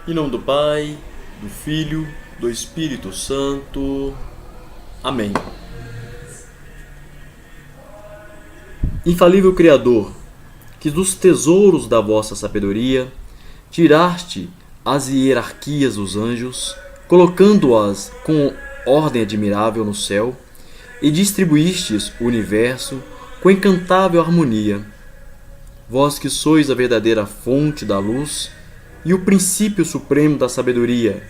Em nome do Pai, do Filho, do Espírito Santo. Amém. Infalível Criador, que dos tesouros da vossa sabedoria tiraste as hierarquias dos anjos, colocando-as com ordem admirável no céu, e distribuístes o universo com encantável harmonia. Vós que sois a verdadeira fonte da luz e o princípio supremo da sabedoria,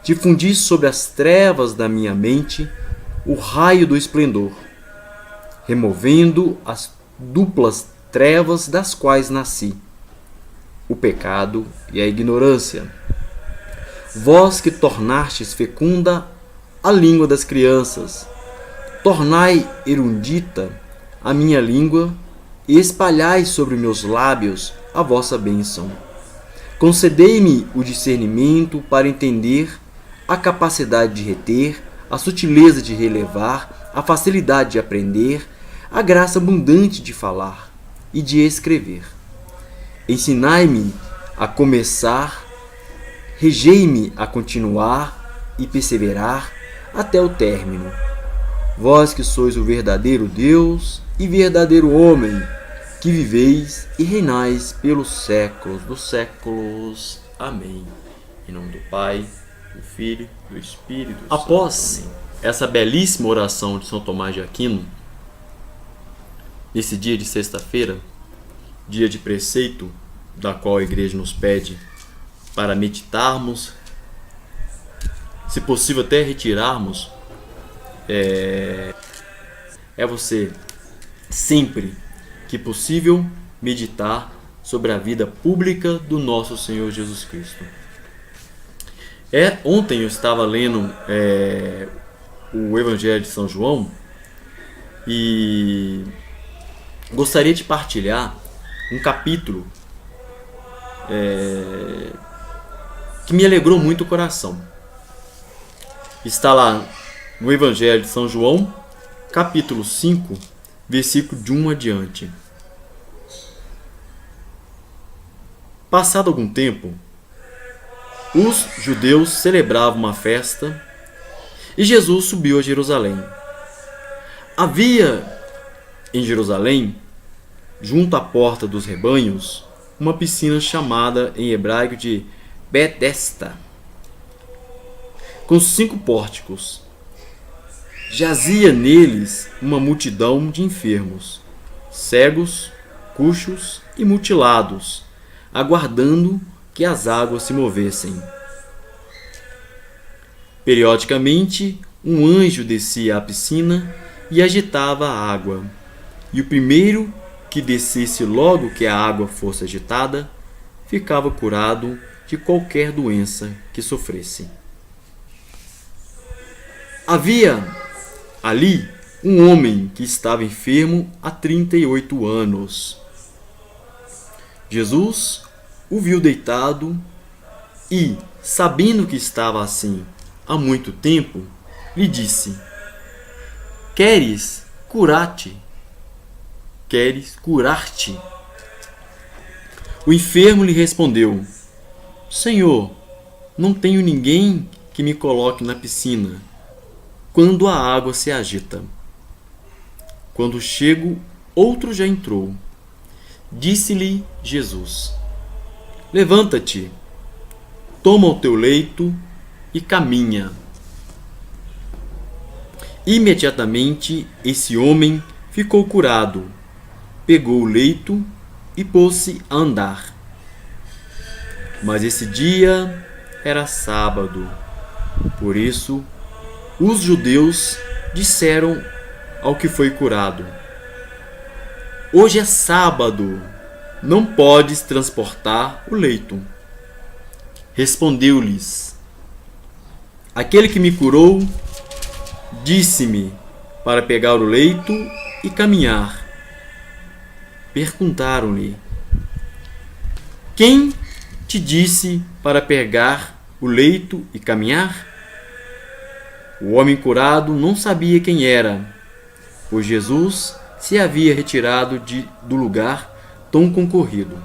difundis sobre as trevas da minha mente o raio do esplendor, removendo as duplas trevas das quais nasci, o pecado e a ignorância. Vós que tornastes fecunda a língua das crianças, tornai erudita a minha língua e espalhai sobre meus lábios a vossa bênção. Concedei-me o discernimento para entender, a capacidade de reter, a sutileza de relevar, a facilidade de aprender, a graça abundante de falar e de escrever. Ensinai-me a começar, regei-me a continuar e perseverar até o término. Vós que sois o verdadeiro Deus e verdadeiro homem, que viveis e reinais pelos séculos dos séculos. Amém. Em nome do Pai, do Filho e do Espírito Santo. Após essa belíssima oração de São Tomás de Aquino, nesse dia de sexta-feira, dia de preceito, da qual a Igreja nos pede para meditarmos, se possível até retirarmos, é você sempre que possível meditar sobre a vida pública do nosso Senhor Jesus Cristo. Ontem eu estava lendo o Evangelho de São João e gostaria de partilhar um capítulo que me alegrou muito o coração. Está lá no Evangelho de São João, capítulo 5, versículo de 1 adiante. Passado algum tempo, os judeus celebravam uma festa e Jesus subiu a Jerusalém. Havia em Jerusalém, junto à porta dos rebanhos, uma piscina chamada em hebraico de Betesda, com 5 pórticos. Jazia neles uma multidão de enfermos, cegos, coxos e mutilados, aguardando que as águas se movessem. Periodicamente, um anjo descia à piscina e agitava a água, e o primeiro que descesse logo que a água fosse agitada, ficava curado de qualquer doença que sofresse. Havia ali um homem que estava enfermo há 38 anos. Jesus o viu deitado e, sabendo que estava assim há muito tempo, lhe disse: Queres curar-te? O enfermo lhe respondeu: Senhor, não tenho ninguém que me coloque na piscina quando a água se agita. Quando chego, outro já entrou. Disse-lhe Jesus: Levanta-te, toma o teu leito e caminha. Imediatamente esse homem ficou curado, pegou o leito e pôs-se a andar. Mas esse dia era sábado, por isso os judeus disseram ao que foi curado: Hoje é sábado, não podes transportar o leito. Respondeu-lhes: Aquele que me curou disse-me para pegar o leito e caminhar. Perguntaram-lhe: Quem te disse para pegar o leito e caminhar? O homem curado não sabia quem era, pois Jesus se havia retirado do lugar tão concorrido.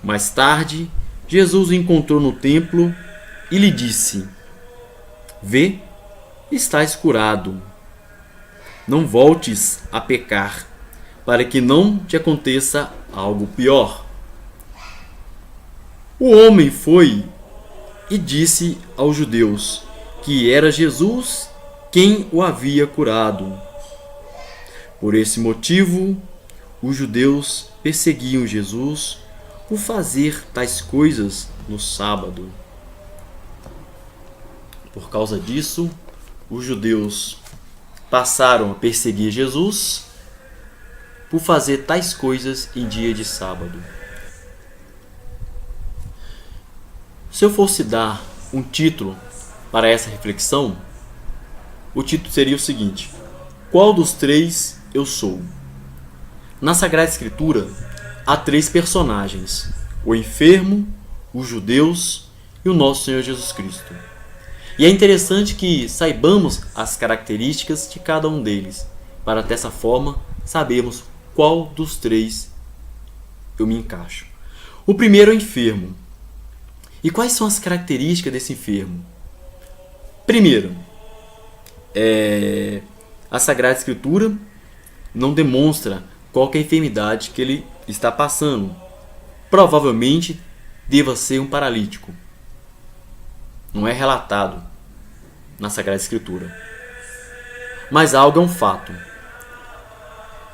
Mais tarde, Jesus o encontrou no templo e lhe disse: Vê, estás curado. Não voltes a pecar, para que não te aconteça algo pior. O homem foi e disse aos judeus que era Jesus quem o havia curado. Por esse motivo, os judeus perseguiam Jesus por fazer tais coisas no sábado. Por causa disso, os judeus passaram a perseguir Jesus por fazer tais coisas em dia de sábado. Se eu fosse dar um título para essa reflexão, o título seria o seguinte: qual dos três eu sou? Na Sagrada Escritura, há três personagens: o enfermo, os judeus e o nosso Senhor Jesus Cristo. E é interessante que saibamos as características de cada um deles, para dessa forma sabermos qual dos três eu me encaixo. O primeiro é o enfermo. E quais são as características desse enfermo? Primeiro, a Sagrada Escritura não demonstra qual que é a enfermidade que ele está passando. Provavelmente deva ser um paralítico. Não é relatado na Sagrada Escritura. Mas algo é um fato.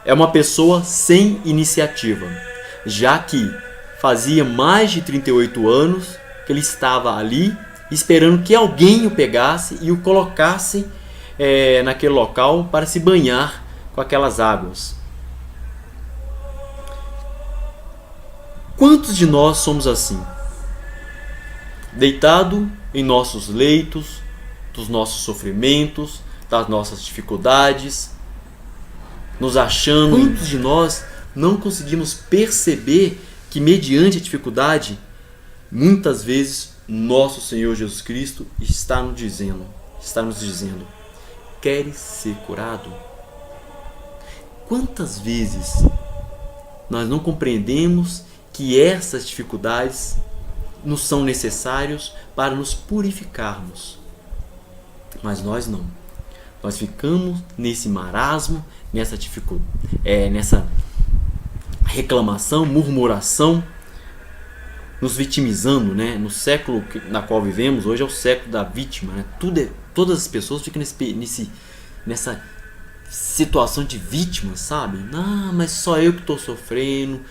É uma pessoa sem iniciativa, já que fazia mais de 38 anos que ele estava ali esperando que alguém o pegasse e o colocasse naquele local para se banhar com aquelas águas. Quantos de nós somos assim? Deitado em nossos leitos, dos nossos sofrimentos, das nossas dificuldades, nos achando. Quantos de nós não conseguimos perceber que, mediante a dificuldade, muitas vezes nosso Senhor Jesus Cristo está nos dizendo: queres ser curado? Quantas vezes nós não compreendemos que essas dificuldades nos são necessários para nos purificarmos? Mas nós não. Nós ficamos nesse marasmo, nessa dificuldade, nessa reclamação, murmuração, nos vitimizando, né? No século na qual vivemos hoje é o século da vítima, né? Todas as pessoas ficam nessa situação de vítima, sabe? Ah, mas só eu que estou sofrendo,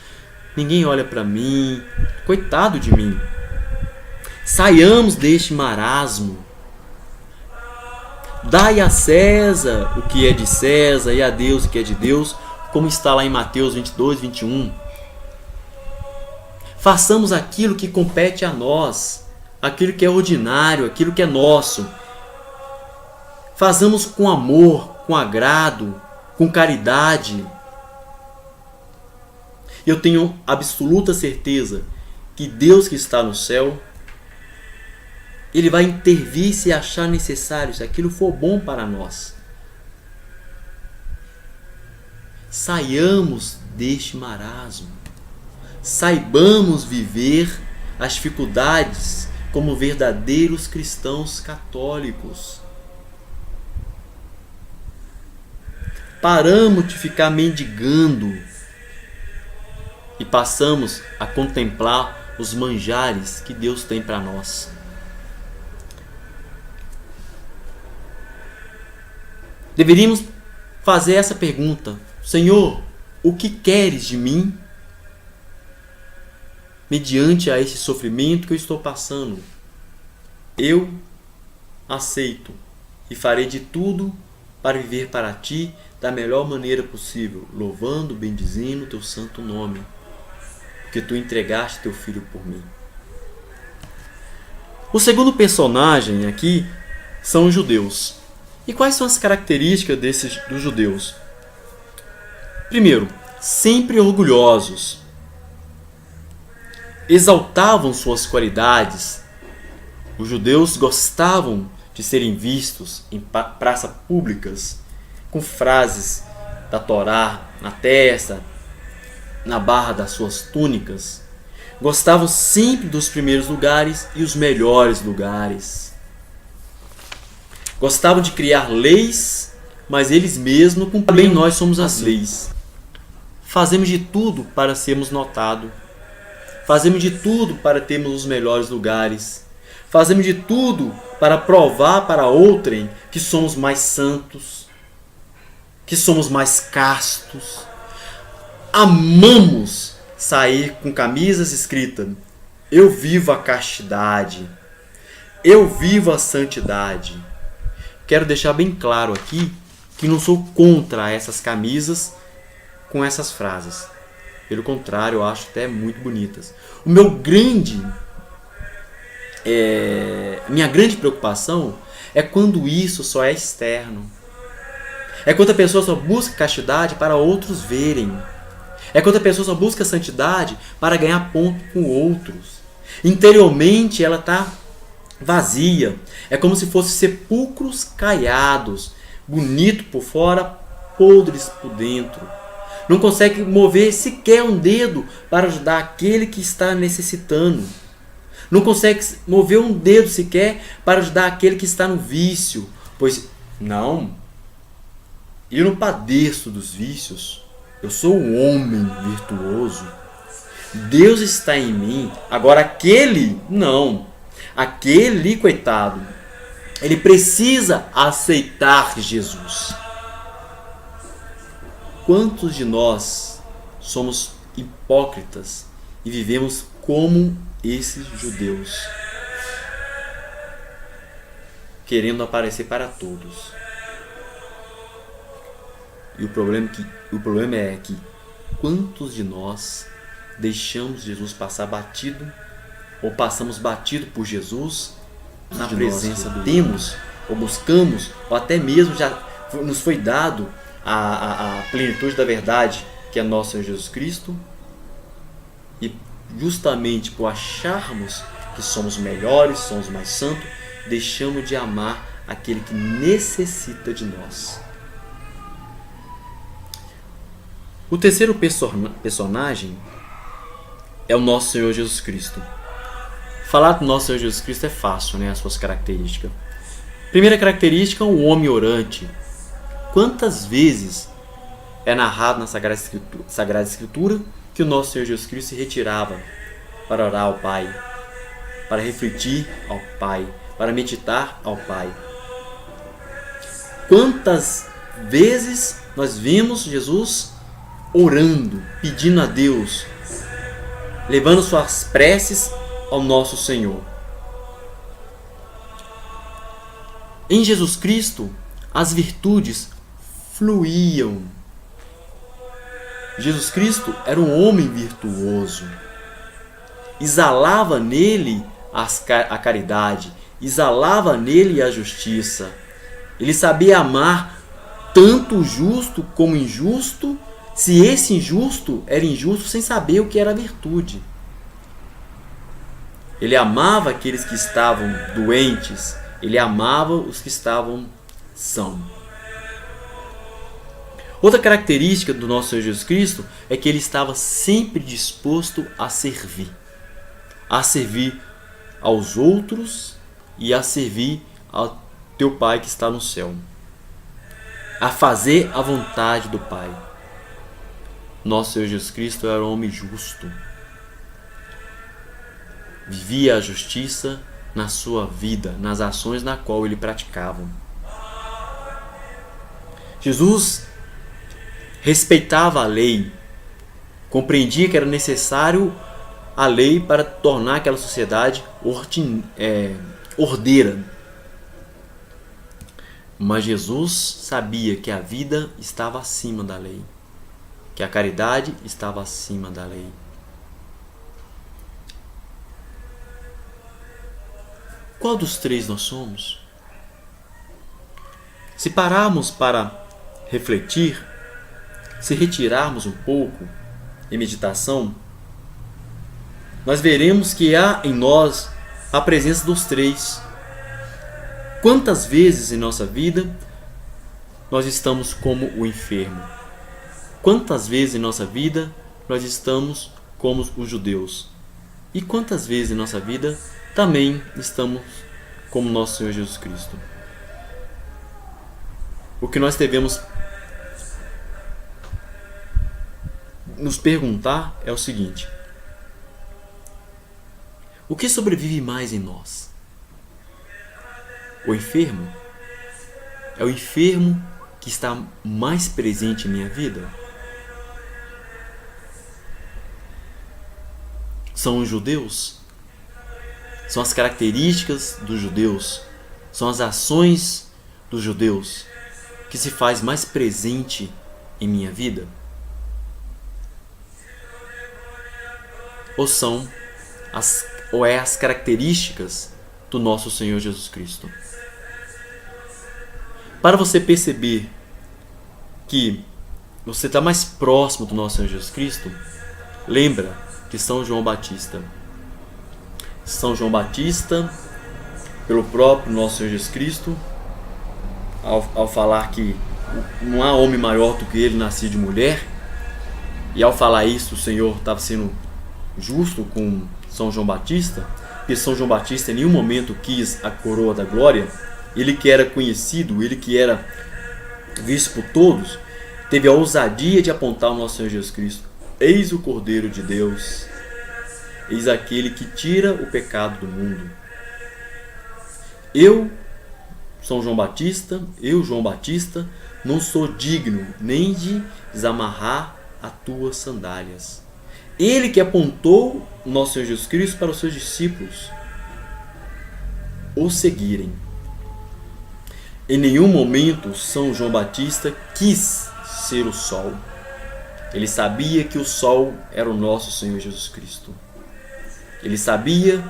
ninguém olha para mim, coitado de mim. Saiamos deste marasmo. Dai a César o que é de César e a Deus o que é de Deus, como está lá em Mateus 22, 21. Façamos aquilo que compete a nós, aquilo que é ordinário, aquilo que é nosso. Façamos com amor, com agrado, com caridade. Eu tenho absoluta certeza que Deus que está no céu, Ele vai intervir se achar necessário, se aquilo for bom para nós. Saiamos deste marasmo. Saibamos viver as dificuldades como verdadeiros cristãos católicos. Paramos de ficar mendigando e passamos a contemplar os manjares que Deus tem para nós. Deveríamos fazer essa pergunta: Senhor, o que queres de mim? Mediante a esse sofrimento que eu estou passando, eu aceito e farei de tudo para viver para Ti da melhor maneira possível, louvando, bendizendo o Teu santo nome, porque Tu entregaste Teu Filho por mim. O segundo personagem aqui são os judeus. E quais são as características dos judeus? Primeiro, sempre orgulhosos. Exaltavam suas qualidades. Os judeus gostavam de serem vistos em praças públicas com frases da Torá na testa, na barra das suas túnicas. Gostavam sempre dos primeiros lugares e os melhores lugares. Gostavam de criar leis, mas eles mesmos cumpriam. Também nós somos as leis. Fazemos de tudo para sermos notados. Fazemos de tudo para termos os melhores lugares. Fazemos de tudo para provar para outrem que somos mais santos, que somos mais castos. Amamos sair com camisas escritas: eu vivo a castidade, eu vivo a santidade. Quero deixar bem claro aqui que não sou contra essas camisas com essas frases. Pelo contrário, eu acho até muito bonitas. Minha grande preocupação é quando isso só é externo. É quando a pessoa só busca castidade para outros verem. É quando a pessoa só busca santidade para ganhar ponto com outros. Interiormente ela está vazia. É como se fossem sepulcros caiados, bonito por fora, podres por dentro. Não consegue mover sequer um dedo para ajudar aquele que está necessitando. Não consegue mover um dedo sequer para ajudar aquele que está no vício. Pois, não, eu não padeço dos vícios. Eu sou um homem virtuoso. Deus está em mim. Agora aquele, não. Aquele, coitado, ele precisa aceitar Jesus. Quantos de nós somos hipócritas e vivemos como esses judeus, querendo aparecer para todos? E o problema é que quantos de nós deixamos Jesus passar batido, ou passamos batido por Jesus na presença do temos, ou buscamos, ou até mesmo já nos foi dado a plenitude da verdade, que é nosso Senhor Jesus Cristo, e justamente por acharmos que somos melhores, somos mais santos, deixamos de amar aquele que necessita de nós. O terceiro personagem é o nosso Senhor Jesus Cristo. Falar do nosso Senhor Jesus Cristo é fácil, né? As suas características. Primeira característica, o homem orante. Quantas vezes é narrado na Sagrada Escritura que o nosso Senhor Jesus Cristo se retirava para orar ao Pai, para refletir ao Pai, para meditar ao Pai? Quantas vezes nós vimos Jesus orando, pedindo a Deus, levando suas preces ao nosso Senhor? Em Jesus Cristo, as virtudes fluíam. Jesus Cristo era um homem virtuoso. Exalava nele a caridade, exalava nele a justiça. Ele sabia amar tanto o justo como o injusto, se esse injusto era injusto sem saber o que era a virtude. Ele amava aqueles que estavam doentes, ele amava os que estavam sãos. Outra característica do nosso Senhor Jesus Cristo é que ele estava sempre disposto a servir aos outros e a servir ao teu Pai que está no céu, a fazer a vontade do Pai. Nosso Senhor Jesus Cristo era um homem justo, vivia a justiça na sua vida, nas ações na qual ele praticava. Jesus respeitava a lei, compreendia que era necessário a lei para tornar aquela sociedade ordeira. Mas Jesus sabia que a vida estava acima da lei, que a caridade estava acima da lei. Qual dos três nós somos? Se pararmos para refletir, se retirarmos um pouco em meditação, nós veremos que há em nós a presença dos três. Quantas vezes em nossa vida nós estamos como o enfermo? Quantas vezes em nossa vida nós estamos como os judeus, E quantas vezes em nossa vida também estamos como nosso Senhor Jesus Cristo? O que nós devemos nos perguntar é o seguinte: o que sobrevive mais em nós? O enfermo? É o enfermo que está mais presente em minha vida? São os judeus? São as características dos judeus? São as ações dos judeus que se faz mais presente em minha vida? Ou é as características do nosso Senhor Jesus Cristo? Para você perceber que você está mais próximo do nosso Senhor Jesus Cristo, lembra de São João Batista. São João Batista, pelo próprio nosso Senhor Jesus Cristo, ao falar que não há homem maior do que ele, nascido de mulher, e ao falar isso, o Senhor estava sendo justo com São João Batista, porque São João Batista em nenhum momento quis a coroa da glória. Ele que era conhecido, ele que era visto por todos, teve a ousadia de apontar o nosso Senhor Jesus Cristo. Eis o Cordeiro de Deus, eis aquele que tira o pecado do mundo. Eu, João Batista, não sou digno nem de desamarrar as tuas sandálias. Ele que apontou o nosso Senhor Jesus Cristo para os seus discípulos o seguirem. Em nenhum momento São João Batista quis ser o sol. Ele sabia que o sol era o nosso Senhor Jesus Cristo. Ele sabia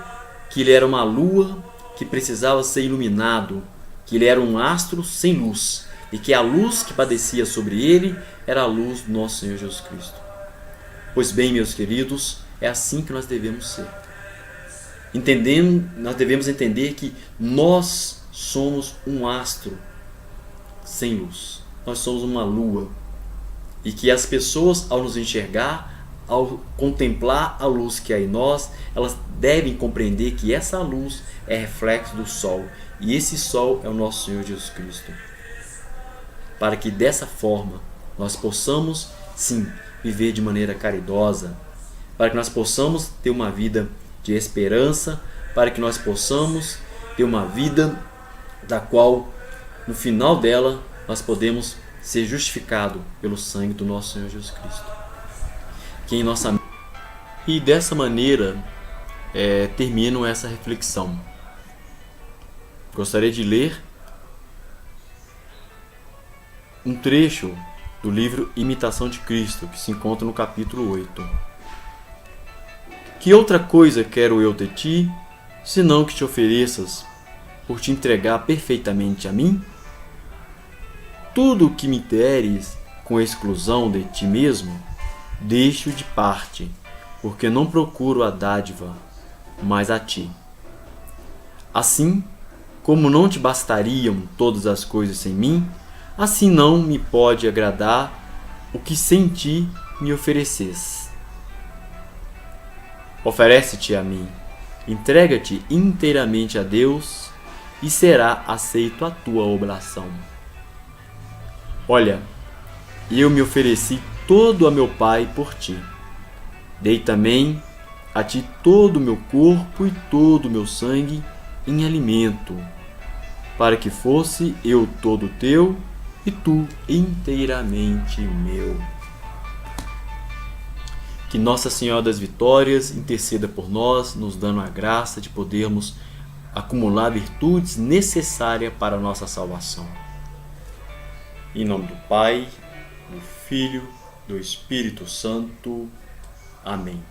que ele era uma lua que precisava ser iluminado, que ele era um astro sem luz, e que a luz que padecia sobre ele era a luz do nosso Senhor Jesus Cristo. Pois bem, meus queridos, é assim que nós devemos ser. Nós devemos entender que nós somos um astro sem luz. Nós somos uma lua. E que as pessoas, ao nos enxergar, ao contemplar a luz que há em nós, elas devem compreender que essa luz é reflexo do sol. E esse sol é o nosso Senhor Jesus Cristo. Para que dessa forma nós possamos, sim, viver de maneira caridosa. Para que nós possamos ter uma vida de esperança. Para que nós possamos ter uma vida da qual, no final dela, nós podemos ser justificados pelo sangue do nosso Senhor Jesus Cristo. E dessa maneira termino essa reflexão. Gostaria de ler um trecho do livro Imitação de Cristo, que se encontra no capítulo 8. Que outra coisa quero eu de ti, senão que te ofereças por te entregar perfeitamente a mim? Tudo o que me deres, com exclusão de ti mesmo, deixo de parte, porque não procuro a dádiva, mas a ti. Assim, como não te bastariam todas as coisas sem mim, assim não me pode agradar o que sem ti me ofereces. Oferece-te a mim, entrega-te inteiramente a Deus, e será aceito a tua oblação. Olha, eu me ofereci todo a meu Pai por ti. Dei também a ti todo o meu corpo e todo o meu sangue em alimento, para que fosse eu todo teu e tu inteiramente meu. Que Nossa Senhora das Vitórias interceda por nós, nos dando a graça de podermos acumular virtudes necessárias para a nossa salvação. Em nome do Pai, do Filho, do Espírito Santo. Amém.